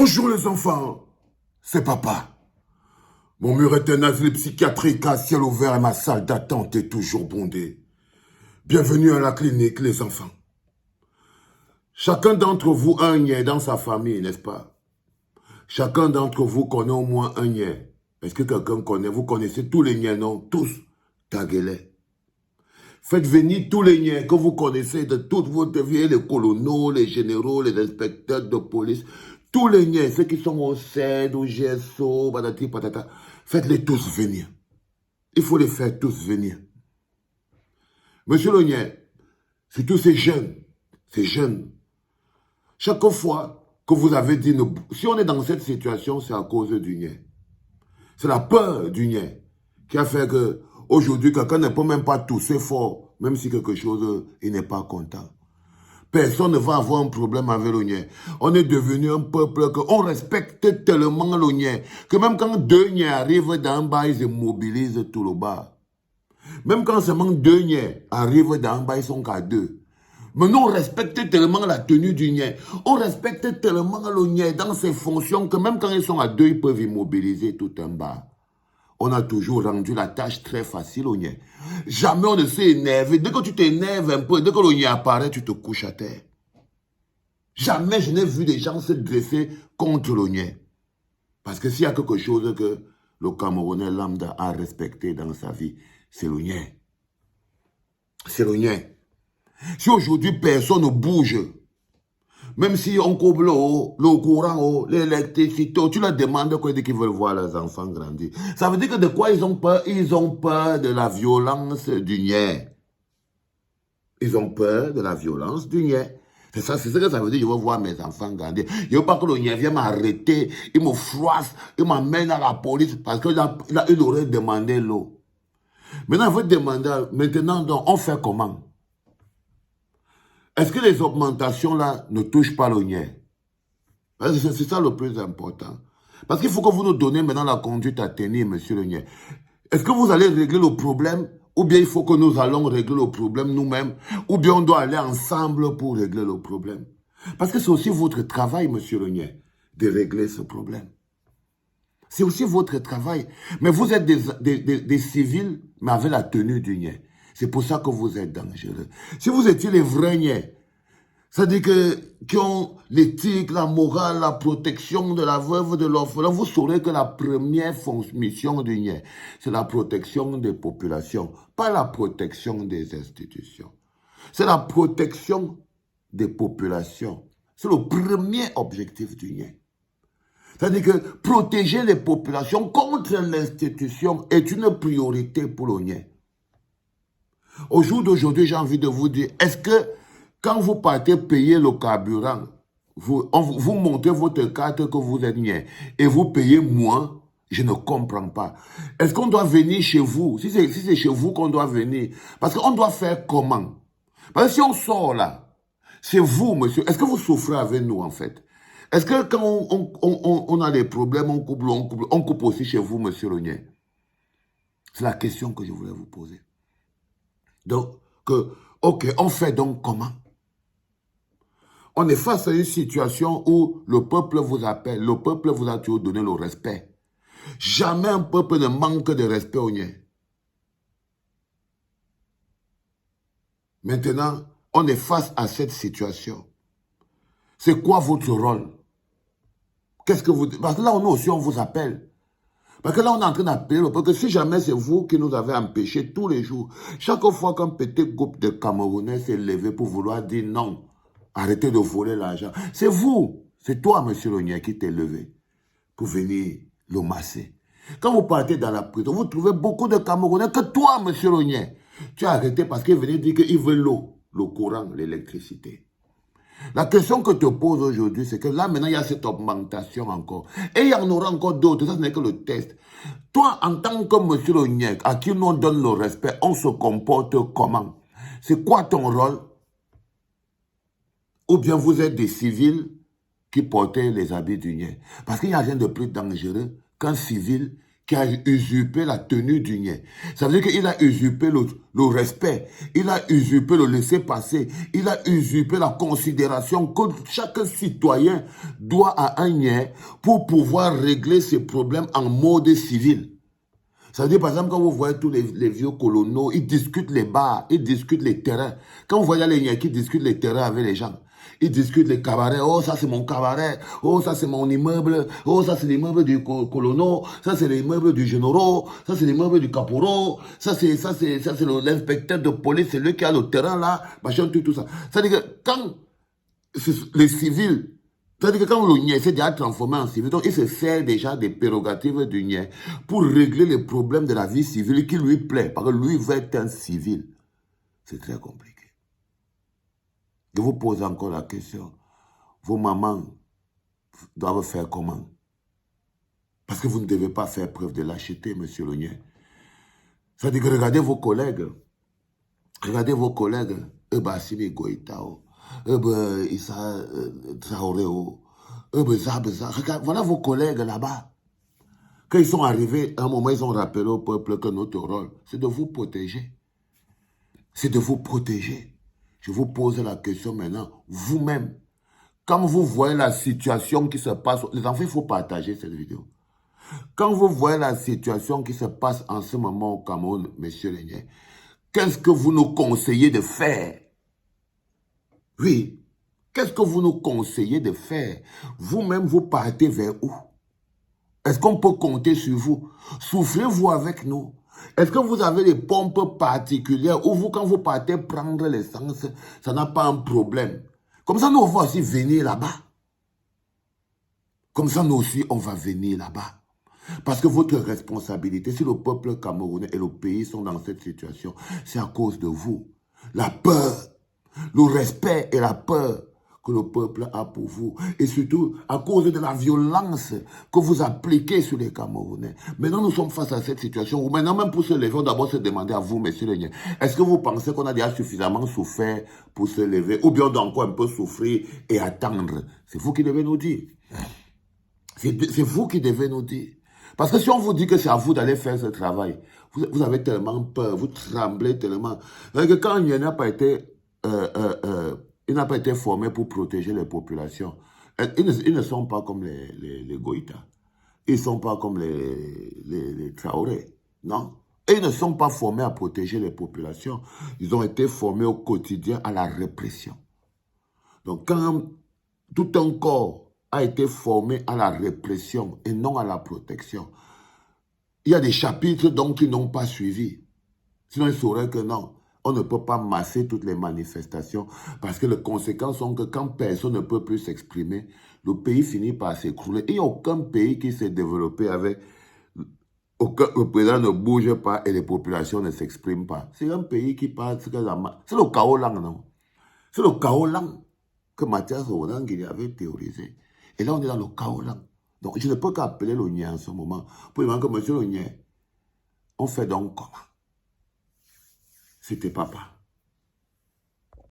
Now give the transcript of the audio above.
Bonjour les enfants, c'est papa. Mon mur est un asile psychiatrique à ciel ouvert et ma salle d'attente est toujours bondée. Bienvenue à la clinique les enfants. Chacun d'entre vous a un niais dans sa famille, n'est-ce pas? Chacun d'entre vous connaît au moins un niais. Est-ce que quelqu'un connaît? Vous connaissez tous les niais, non? Tous. Taguelé. Faites venir tous les niais que vous connaissez de toute votre vie, les colonels, les généraux, les inspecteurs de police, tous les niais, ceux qui sont au CED, au GSO, patati patata, faites-les tous venir. Il faut les faire tous venir. Monsieur le niais, surtout ces jeunes, chaque fois que vous avez dit, si on est dans cette situation, c'est à cause du niais. C'est la peur du niais qui a fait que aujourd'hui, quelqu'un ne peut même pas tousser fort, même si quelque chose, il n'est pas content. Personne ne va avoir un problème avec le niais. On est devenu un peuple qu'on respecte tellement le niais que même quand deux niais arrivent d'en bas, ils se mobilisent tout le bas. Même quand seulement deux niais arrivent d'en bas, ils sont qu'à deux. Mais nous, on respecte tellement la tenue du niais. On respecte tellement le niais dans ses fonctions que même quand ils sont à deux, ils peuvent immobiliser tout en bas. On a toujours rendu la tâche très facile au niais. Jamais on ne s'est énervé. Dès que tu t'énerves un peu, dès que le niais apparaît, tu te couches à terre. Jamais je n'ai vu des gens se dresser contre le niais. Parce que s'il y a quelque chose que le Camerounais lambda a respecté dans sa vie, c'est le niais. C'est le niais. Si aujourd'hui personne ne bouge, même si on coupe le courant, l'électricité, tu leur demandes quoi, qu'ils veulent voir leurs enfants grandir. Ça veut dire que de quoi ils ont peur? Ils ont peur de la violence du niais. Ils ont peur de la violence du niais. C'est ça, c'est ce que ça veut dire, je veux voir mes enfants grandir. Je ne veux pas que le niais vienne m'arrêter, il me froisse, il m'amène à la police parce qu'il aurait demandé l'eau. Maintenant, il faut demander, maintenant, donc, on fait comment? Est-ce que les augmentations là ne touchent pas le niais? C'est ça le plus important. Parce qu'il faut que vous nous donniez maintenant la conduite à tenir, monsieur le niais. Est-ce que vous allez régler le problème? Ou bien il faut que nous allons régler le problème nous-mêmes? Ou bien on doit aller ensemble pour régler le problème? Parce que c'est aussi votre travail, monsieur le niais, de régler ce problème. C'est aussi votre travail. Mais vous êtes des civils, mais avec la tenue du niais. C'est pour ça que vous êtes dangereux. Si vous étiez les vrais niais, c'est-à-dire qui ont l'éthique, la morale, la protection de la veuve, de l'orphelin, vous saurez que la première mission du niais, c'est la protection des populations, pas la protection des institutions. C'est la protection des populations. C'est le premier objectif du niais. C'est-à-dire que protéger les populations contre l'institution est une priorité pour le niais. Au jour d'aujourd'hui, j'ai envie de vous dire, est-ce que quand vous partez payer le carburant, vous montrez votre carte que vous êtes niais et vous payez moins? Je ne comprends pas. Est-ce qu'on doit venir chez vous? Si c'est chez vous qu'on doit venir, parce qu'on doit faire comment? Parce que si on sort là, c'est vous, monsieur. Est-ce que vous souffrez avec nous, en fait? Est-ce que quand on a des problèmes, on coupe aussi chez vous, monsieur le niais? C'est la question que je voulais vous poser. Donc, ok, on fait donc comment? On est face à une situation où le peuple vous appelle, le peuple vous a toujours donné le respect. Jamais un peuple ne manque de respect au niais. Maintenant, on est face à cette situation. C'est quoi votre rôle? Qu'est-ce que vous... Parce que là, nous aussi, on vous appelle. Parce que là, on est en train d'appeler le peuple. Parce que si jamais c'est vous qui nous avez empêchés tous les jours, chaque fois qu'un petit groupe de Camerounais s'est levé pour vouloir dire non, arrêtez de voler l'argent. C'est vous, c'est toi, monsieur le niais, qui t'es levé pour venir le masser. Quand vous partez dans la prison, vous trouvez beaucoup de Camerounais que toi, monsieur le niais. Tu as arrêté parce qu'il venait dire qu'il veut l'eau, le courant, l'électricité. La question que je te pose aujourd'hui, c'est que là, maintenant, il y a cette augmentation encore. Et il y en aura encore d'autres, ça ce n'est que le test. Toi, en tant que monsieur le niais, à qui on donne le respect, on se comporte comment? C'est quoi ton rôle? Ou bien vous êtes des civils qui portaient les habits du niais? Parce qu'il n'y a rien de plus dangereux qu'un civil qui a usurpé la tenue du niais. Ça veut dire qu'il a usurpé le respect, il a usurpé le laisser-passer, il a usurpé la considération que chaque citoyen doit à un niais pour pouvoir régler ses problèmes en mode civil. Ça veut dire, par exemple, quand vous voyez tous les vieux coloniaux, ils discutent les bars, ils discutent les terrains. Quand vous voyez les niais qui discutent les terrains avec les gens, ils discutent les cabarets. Oh, ça c'est mon cabaret. Oh, ça c'est mon immeuble. Oh, ça c'est l'immeuble du colonel. Ça c'est l'immeuble du général. Ça c'est l'immeuble du caporal. Ça c'est l'inspecteur de police. C'est lui qui a le terrain là. Machin, tout ça. Ça veut dire que quand les civils, c'est-à-dire que quand le niais s'est déjà transformé en civil, donc il se sert déjà des prérogatives du niais pour régler les problèmes de la vie civile qui lui plaît. Parce que lui veut être un civil. C'est très compliqué. Je vous pose encore la question. Vos mamans doivent faire comment? Parce que vous ne devez pas faire preuve de lâcheté, monsieur le niais. C'est-à-dire que regardez vos collègues. Regardez vos collègues. Bassimi Goïtao. Issa Traoreo. Voilà vos collègues là-bas. Quand ils sont arrivés, à un moment, ils ont rappelé au peuple que notre rôle, c'est de vous protéger. C'est de vous protéger. Je vous pose la question maintenant, vous-même, quand vous voyez la situation qui se passe, les enfants, il faut partager cette vidéo. Quand vous voyez la situation qui se passe en ce moment au Cameroun, monsieur Lénier, qu'est-ce que vous nous conseillez de faire? Oui, qu'est-ce que vous nous conseillez de faire? Vous-même, vous partez vers où? Est-ce qu'on peut compter sur vous? Soufflez-vous avec nous. Est-ce que vous avez des pompes particulières ou vous, quand vous partez prendre l'essence, ça n'a pas un problème? Comme ça, nous, on va aussi venir là-bas. Comme ça, nous aussi, on va venir là-bas. Parce que votre responsabilité, si le peuple camerounais et le pays sont dans cette situation, c'est à cause de vous. La peur, le respect et la peur que le peuple a pour vous. Et surtout, à cause de la violence que vous appliquez sur les Camerounais. Maintenant, nous sommes face à cette situation. Maintenant, même pour se lever, on doit d'abord se demander à vous, messieurs les niais, est-ce que vous pensez qu'on a déjà suffisamment souffert pour se lever? Ou bien on doit encore un peu souffrir et attendre? C'est vous qui devez nous dire. C'est vous qui devez nous dire. Parce que si on vous dit que c'est à vous d'aller faire ce travail, vous avez tellement peur, vous tremblez tellement. Que quand il n'a pas été... il n'a pas été formé pour protéger les populations. Ils ne sont pas comme les Goïtas. Ils ne sont pas comme les Traoré. Non. Et ils ne sont pas formés à protéger les populations. Ils ont été formés au quotidien à la répression. Donc quand tout un corps a été formé à la répression et non à la protection, il y a des chapitres donc qui n'ont pas suivi. Sinon, ils sauraient que non, on ne peut pas masser toutes les manifestations parce que les conséquences sont que quand personne ne peut plus s'exprimer, le pays finit par s'écrouler. Il n'y a aucun pays qui s'est développé avec... le président ne bouge pas et les populations ne s'expriment pas. C'est un pays qui parle... C'est le chaos lang, non? C'est le chaos lang que Mathias Oudang avait théorisé. Et là, on est dans le chaos lang. Donc, je ne peux qu'appeler le niais en ce moment pour lui dire que monsieur le niais, on fait donc comment? C'était papa.